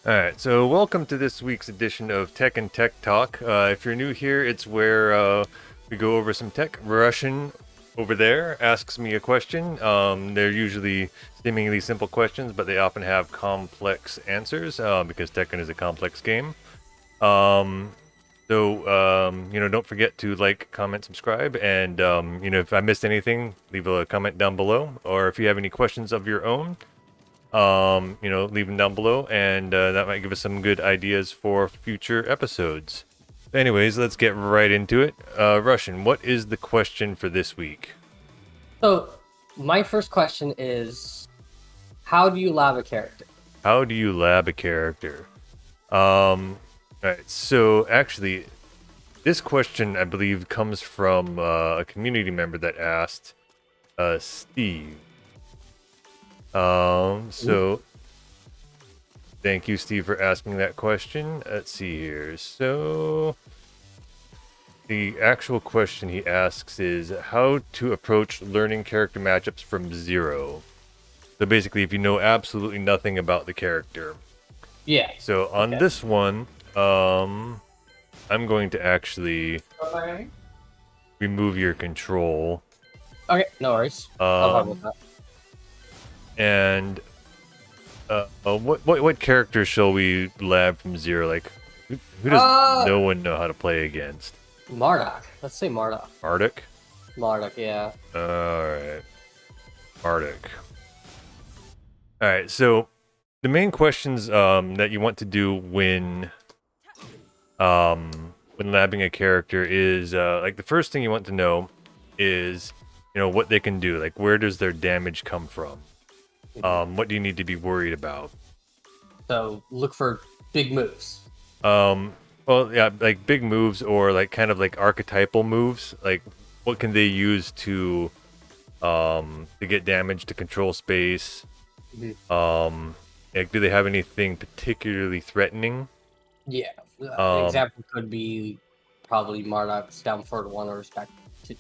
Alright, so welcome to this week's edition of Tekken Tech Talk. If you're new here, it's where we go over some tech. Russian over there asks me a question. They're usually seemingly simple questions, but they often have complex answers because Tekken is a complex game. Don't forget to like, comment, subscribe, and if I missed anything, leave a comment down below. Or if you have any questions of your own, leave them down below, and that might give us some good ideas for future episodes. Anyways, let's get right into it. Russian, what is the question for this week? So, my first question is, how do you lab a character? How do you lab a character? Alright, so actually, this question, I believe, comes from a community member that asked, Steve. Thank you, Steve, for asking that question. Let's see here. So, the actual question he asks is how to approach learning character matchups from zero. So basically, if you know absolutely nothing about the character. Yeah. So on this one, I'm going to actually remove your control. Okay, no worries. I'll with that. And what character shall we lab from zero? Like, who does no one know how to play against? Marduk. Let's say Marduk. Marduk? Marduk, yeah. Alright. Marduk. Alright, so the main questions that you want to do when labbing a character is like the first thing you want to know is what they can do. Like, where does their damage come from? What do you need to be worried about? So look for big moves. Well, yeah, like big moves or like kind of like archetypal moves. Like, what can they use to get damage, to control space? Like, do they have anything particularly threatening? Yeah. An example could be probably Marduk's down forward 1 or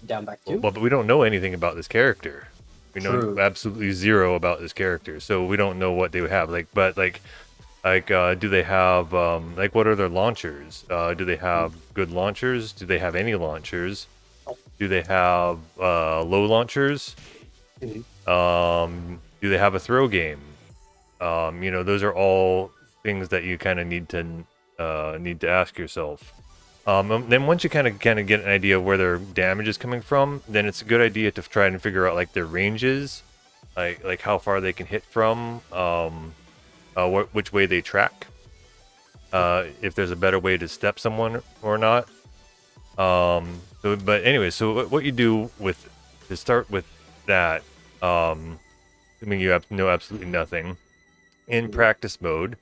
down back 2. Well, but we don't know anything about this character. We know absolutely zero about this character, so we don't know what they would have. Like, do they have like, what are their launchers? Do they have good launchers? Do they have any launchers? Do they have low launchers? Do they have a throw game? Those are all things that you kind of need to ask yourself. Then once you kind of get an idea of where their damage is coming from, then it's a good idea to try and figure out like their ranges, like how far they can hit from, which way they track, if there's a better way to step someone or not. But anyway, so what you do to start with that, assuming you know absolutely nothing, in practice mode,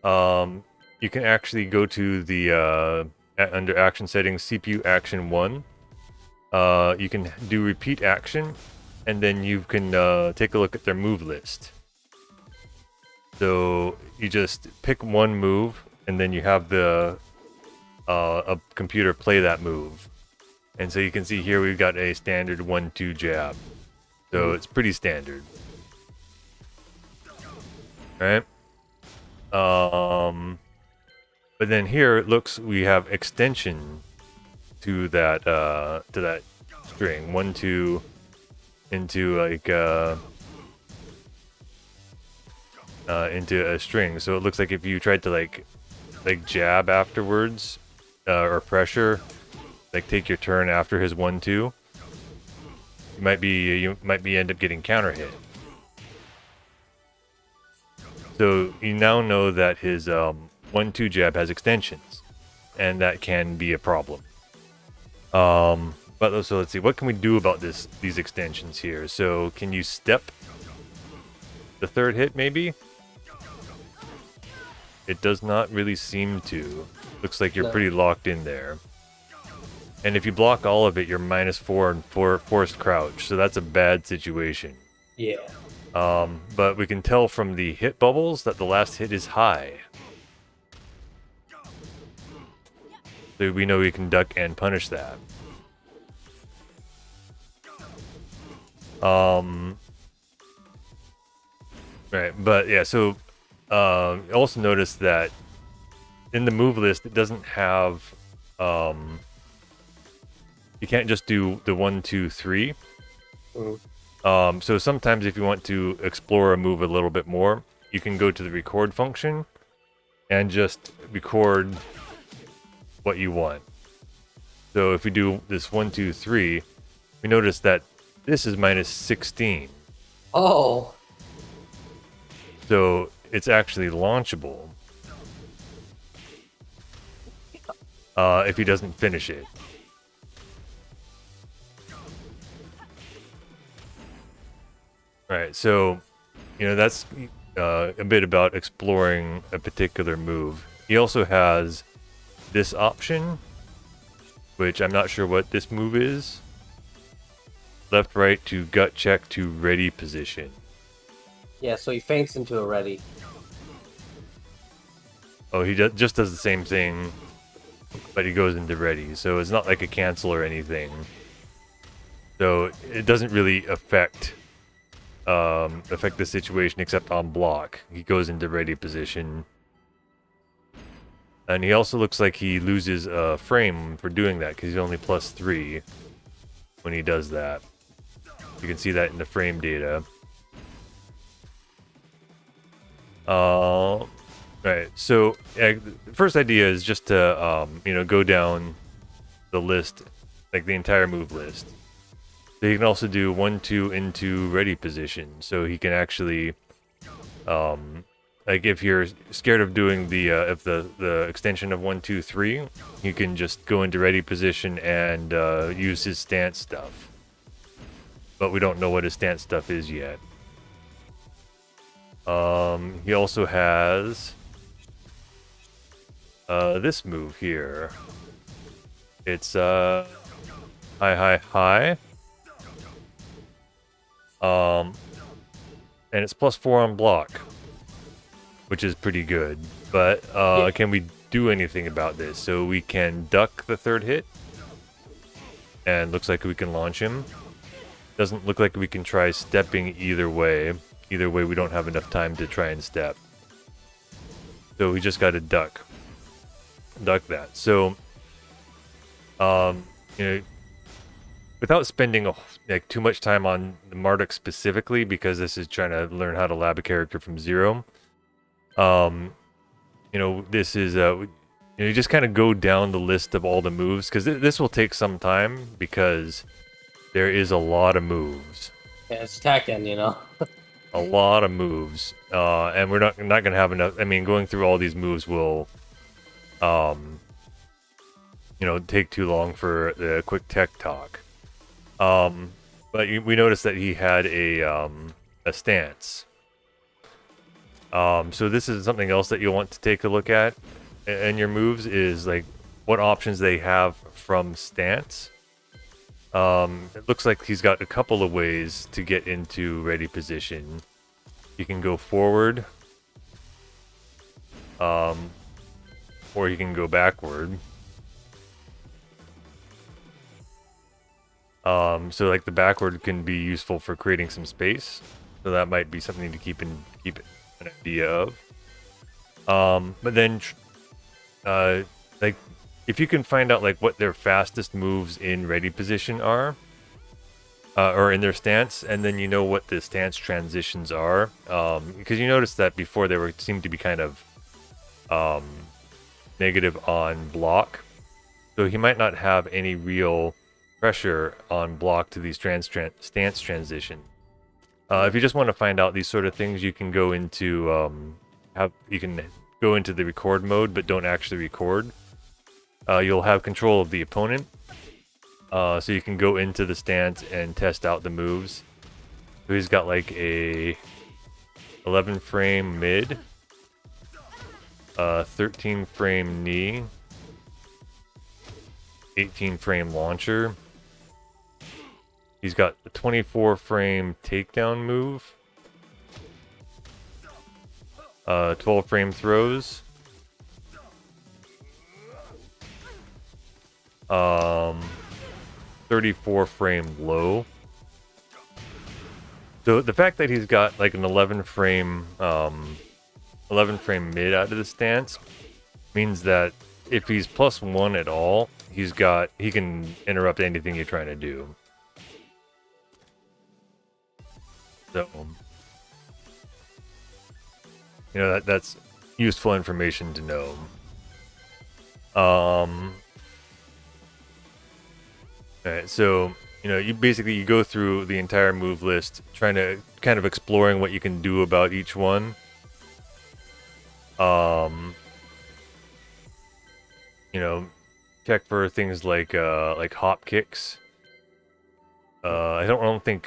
you can actually go to the under action settings, CPU action 1. You can do repeat action, and then you can take a look at their move list. So you just pick one move, and then you have a computer play that move. And so you can see here we've got a standard 1-2 jab. So it's pretty standard. Right? But then here it looks we have extension to that string 1-2 into like into a string. So it looks like if you tried to like jab afterwards or pressure, like take your turn after his 1-2, you might end up getting counter hit. So you now know that his 1-2 jab has extensions, and that can be a problem. But so let's see, what can we do about these extensions here? So can you step the third hit maybe? It does not really seem to. Looks like you're pretty locked in there. And if you block all of it, you're -4 and forced crouch, so that's a bad situation. Yeah. But we can tell from the hit bubbles that the last hit is high. So we know we can duck and punish that. Right, but yeah, so Also notice that in the move list, it doesn't have. You can't just do the 1, 2, 3. So sometimes if you want to explore a move a little bit more, you can go to the record function and just record what you want. So if we do this 1, 2, 3, we notice that this is minus 16. Oh. So it's actually launchable if he doesn't finish it. Right, so, that's a bit about exploring a particular move. He also has this option, which I'm not sure what this move is. Left, right to gut check to ready position. Yeah, so he feints into a ready. Oh, he just does the same thing, but he goes into ready. So it's not like a cancel or anything. So it doesn't really affect the situation except on block. He goes into ready position. And he also looks like he loses a frame for doing that because he's only +3 when he does that. You can see that in the frame data. Right, so the first idea is just to go down the list, like the entire move list. So you can also do 1, 2 into ready position. So he can actually, like if you're scared of doing the extension of 1, 2, 3, you can just go into ready position and use his stance stuff. But we don't know what his stance stuff is yet. He also has this move here. It's high, high, high. And it's +4 on block, which is pretty good. But can we do anything about this? So we can duck the third hit, and looks like we can launch him. Doesn't look like we can try stepping either way. Either way, we don't have enough time to try and step. So we just got to duck that. So, without spending too much time on Marduk specifically, because this is trying to learn how to lab a character from zero. This is you just kind of go down the list of all the moves because this will take some time because there is a lot of moves. Yeah, it's Tekken, A lot of moves, and we're not gonna have enough. I mean, going through all these moves will, take too long for the quick tech talk. But we noticed that he had a stance. So this is something else that you'll want to take a look at in your moves is like what options they have from stance. It looks like he's got a couple of ways to get into ready position. You can go forward, or you can go backward. So like the backward can be useful for creating some space. So that might be something to keep an idea of. But then, like, if you can find out like what their fastest moves in ready position are, or in their stance, and then you know what the stance transitions are, because you noticed that before they seemed to be kind of negative on block, so he might not have any real pressure on block to these stance transition. If you just want to find out these sort of things, you can go into the record mode, but don't actually record. You'll have control of the opponent, so you can go into the stance and test out the moves. So he's got like a 11 frame mid, 13 frame knee, 18 frame launcher. He's got a 24 frame takedown move, 12 frame throws, 34 frame low. So the fact that he's got like an 11 frame 11 frame mid out of the stance means that if he's +1 at all, he can interrupt anything you're trying to do. So, you know, that's useful information to know. Alright, so, you know, you go through the entire move list, trying to kind of exploring what you can do about each one. You know, check for things like hop kicks. I don't think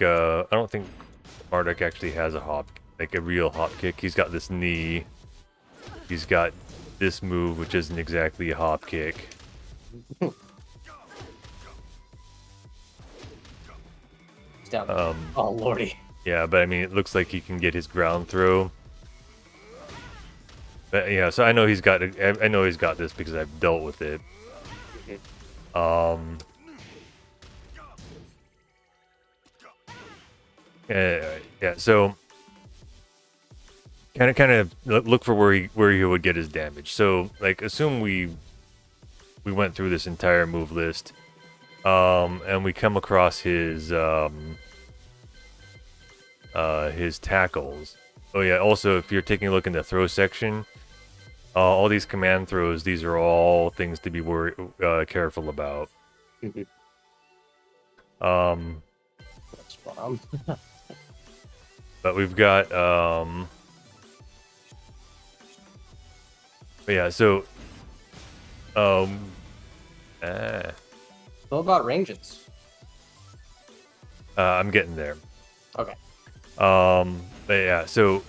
Marduk actually has a real hop kick. He's got this knee. He's got this move, which isn't exactly a hop kick. Oh lordy. Yeah, but I mean, it looks like he can get his ground throw. But yeah, so I know he's got this because I've dealt with it. Yeah, so kind of look for where he would get his damage. So like, assume we went through this entire move list, and we come across his tackles. Oh yeah, also if you're taking a look in the throw section, all these command throws, these are all things to be careful about. But we've got but yeah, so what about ranges? I'm getting there. Okay. But yeah, so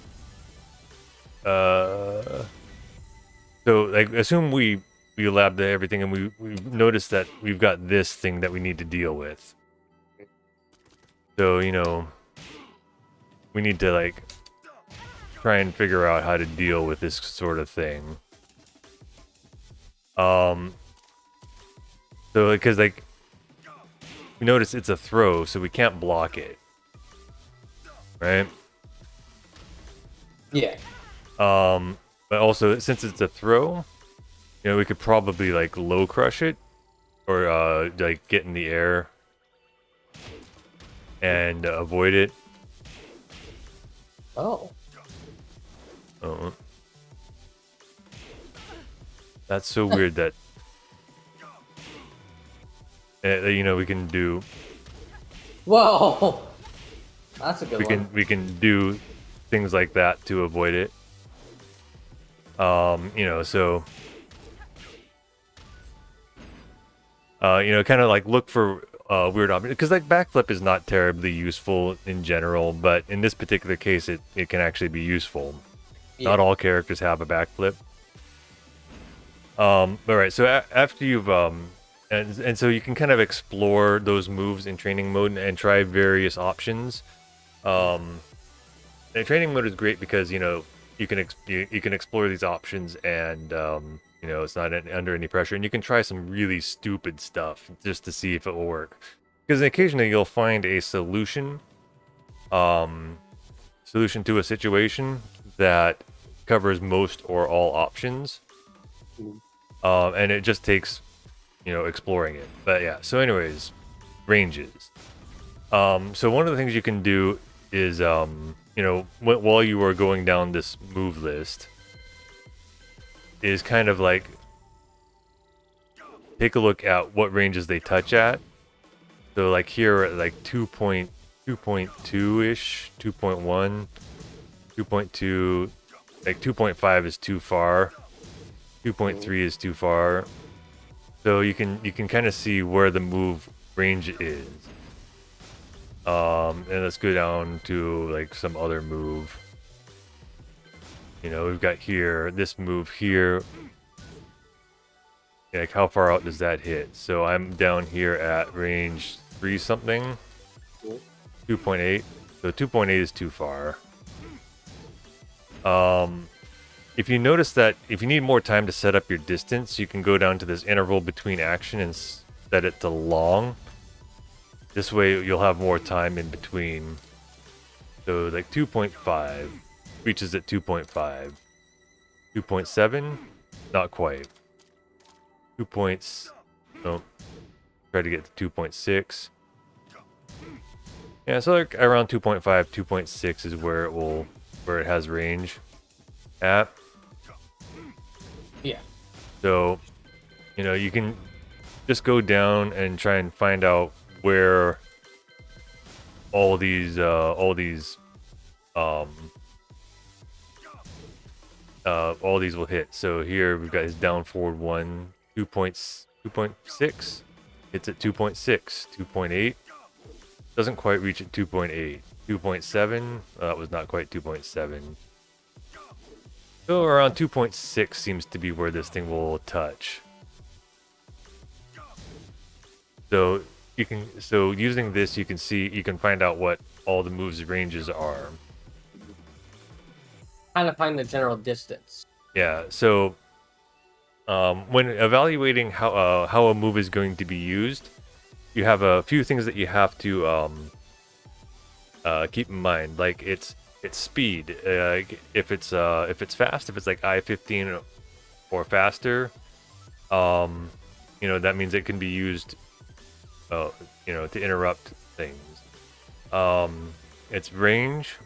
like, assume we labbed everything and we noticed that we've got this thing that we need to deal with. So, you know, we need to like try and figure out how to deal with this sort of thing. So because like, we notice it's a throw, so we can't block it, right? Yeah. But also, since it's a throw, you know, we could probably like low crush it, or like get in the air and avoid it. Oh. That's so weird that you know, we can do. Whoa. That's a good one. We can do things like that to avoid it. You know, so you know, kind of like look for weird options, because like backflip is not terribly useful in general, but in this particular case, it can actually be useful. Yeah. Not all characters have a backflip. All right, so after you've and so you can kind of explore those moves in training mode and try various options. And training mode is great because, you know, you can explore these options, and you know, it's not under any pressure, and you can try some really stupid stuff just to see if it will work. Because occasionally you'll find a solution to a situation that covers most or all options, and it just takes, you know, exploring it. But yeah, so anyways, ranges. So one of the things you can do is, you know, while you are going down this move list, is kind of like take a look at what ranges they touch at. So like here at like 2.2-ish, 2.1, 2.2, like 2.5 is too far, 2.3 is too far. So you can kind of see where the move range is. And let's go down to like some other move. You know, we've got here, this move here. Like, how far out does that hit? So I'm down here at range 3 something. 2.8. So 2.8 is too far. If you notice that if you need more time to set up your distance, you can go down to this interval between action and set it to long. This way you'll have more time in between. So like 2.5 reaches at 2.5. 2.7, not quite. 2 points. No, try to get to 2.6. Yeah, so like around 2.5, 2.6 is where it has range at. Yeah. So, you can just go down and try and find out where all these will hit. So here we've got his down forward 1, 2.6. Hits at 2.6, 2.8. Doesn't quite reach at 2.8. 2.7. That was not quite 2.7. So around 2.6 seems to be where this thing will touch. So using this, you can find out what all the moves' ranges are. Kind of find the general distance. Yeah. So when evaluating how a move is going to be used, you have a few things that you have to keep in mind. Like its speed. If it's fast, if it's like I-15 or faster, that means it can be used, to interrupt things. Its range,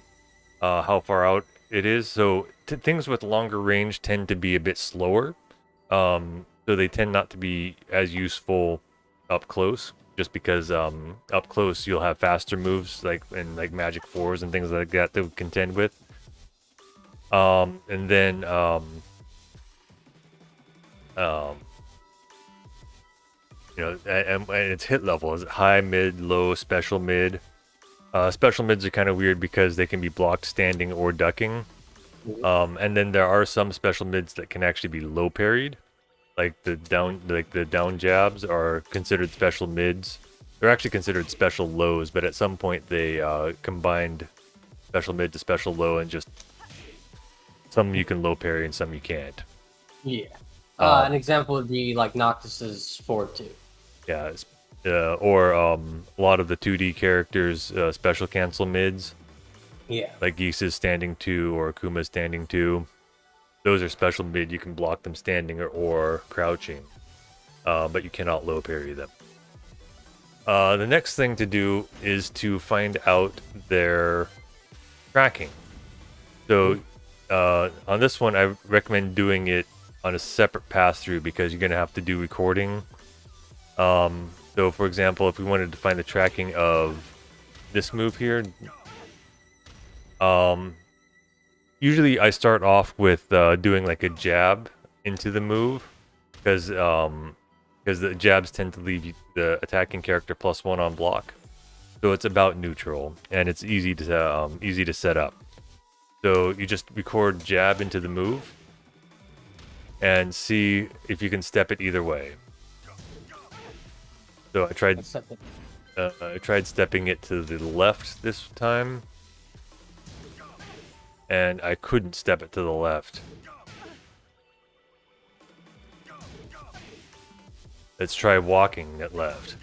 how far out it is. So things with longer range tend to be a bit slower. So they tend not to be as useful up close, just because up close you'll have faster moves like magic fours and things like that to contend with. And then and its hit level is high, mid, low, special mid. Special mids are kind of weird because they can be blocked standing or ducking. And then there are some special mids that can actually be low parried. Like the down jabs are considered special mids. They're actually considered special lows, but at some point they combined special mid to special low, and just some you can low parry and some you can't. Yeah. An example would be like Noctis's forward 2. Yeah, or a lot of the 2D characters special cancel mids. Yeah. Like Geese's standing 2 or Akuma's standing 2. Those are special mid. You can block them standing or crouching, but you cannot low parry them. The next thing to do is to find out their tracking. So on this one, I recommend doing it on a separate pass-through because you're going to have to do recording. So for example, if we wanted to find the tracking of this move here, usually I start off with doing like a jab into the move, because the jabs tend to leave the attacking character +1 on block, so it's about neutral and it's easy to set up. So you just record jab into the move and see if you can step it either way. So I tried stepping it to the left this time, and I couldn't step it to the left. Let's try walking it left.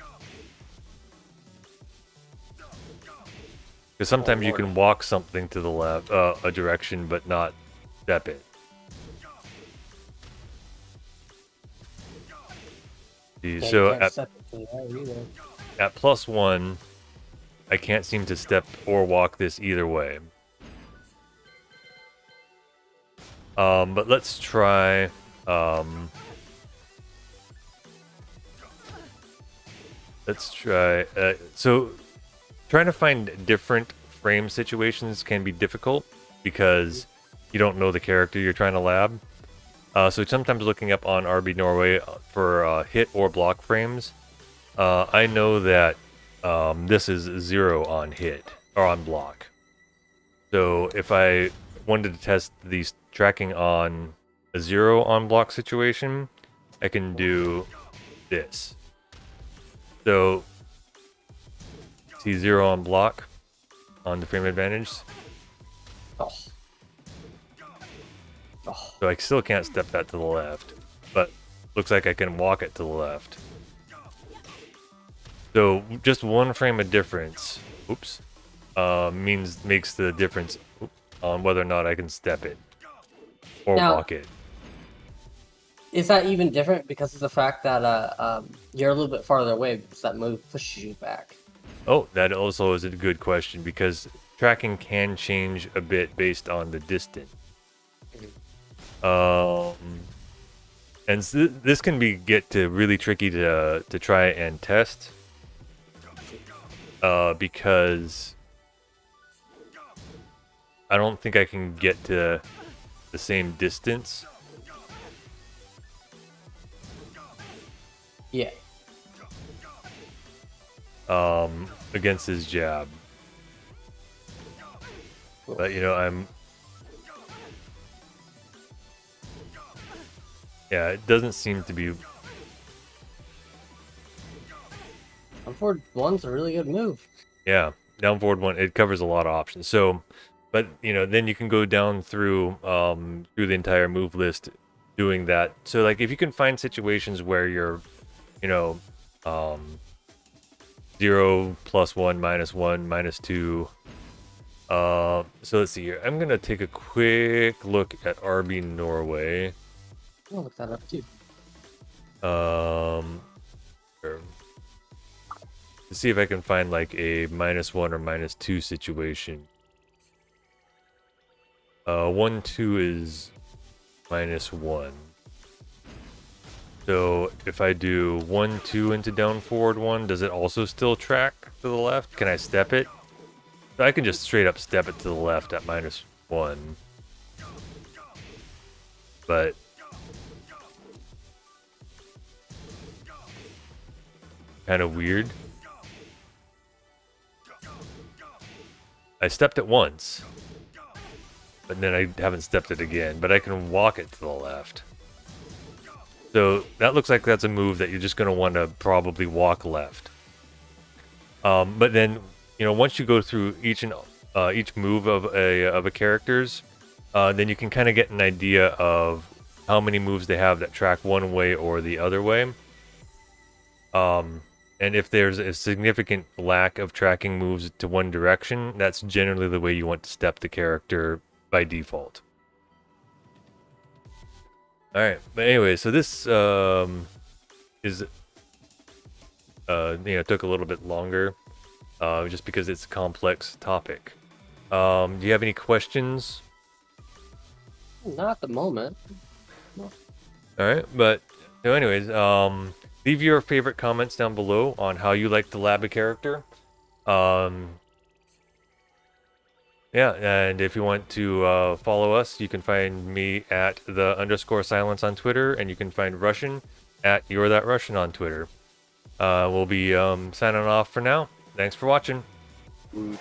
Because sometimes you can walk something to the left, a direction, but not step it. See, so at +1, I can't seem to step or walk this either way. But let's try. So trying to find different frame situations can be difficult because you don't know the character you're trying to lab. So sometimes looking up on RB Norway for hit or block frames, I know that this is 0 on hit or on block. So if I wanted to test these tracking on a 0 on block situation, I can do this. So see 0 on block on the frame advantage. So I still can't step that to the left, but looks like I can walk it to the left. So just one frame of difference, makes the difference on whether or not I can step it. or now, walk it. Is that even different because of the fact that you're a little bit farther away because that move pushes you back? Oh, that also is a good question because tracking can change a bit based on the distance. And this can get to really tricky to try and test. Because I don't think I can get to the same distance. Yeah. Against his jab. But yeah, it doesn't seem to be. Down forward one's a really good move. Yeah, down forward one, it covers a lot of options. So, but then you can go down through the entire move list doing that. So like if you can find situations where you're 0 +1 -1 -2. So let's see here. I'm gonna take a quick look at RB Norway. I'll look that up too. Sure. To see if I can find like a -1 or -2 situation. 1-2 is -1. So if I do 1-2 into down forward 1, does it also still track to the left? Can I step it? So I can just straight up step it to the left at -1. But kind of weird. I stepped it once, but then I haven't stepped it again, but I can walk it to the left. So that looks like that's a move that you're just going to want to probably walk left. But then, once you go through each move of a character's, then you can kind of get an idea of how many moves they have that track one way or the other way. And if there's a significant lack of tracking moves to one direction, that's generally the way you want to step the character by default. Alright, but anyway, so this is took a little bit longer just because it's a complex topic. Do you have any questions? Not at the moment. No. Alright, but so anyways, leave your favorite comments down below on how you like to lab a character. Yeah, and if you want to follow us, you can find me at _silence on Twitter, and you can find Russian at You're That Russian on Twitter. We'll be signing off for now. Thanks for watching. Woot.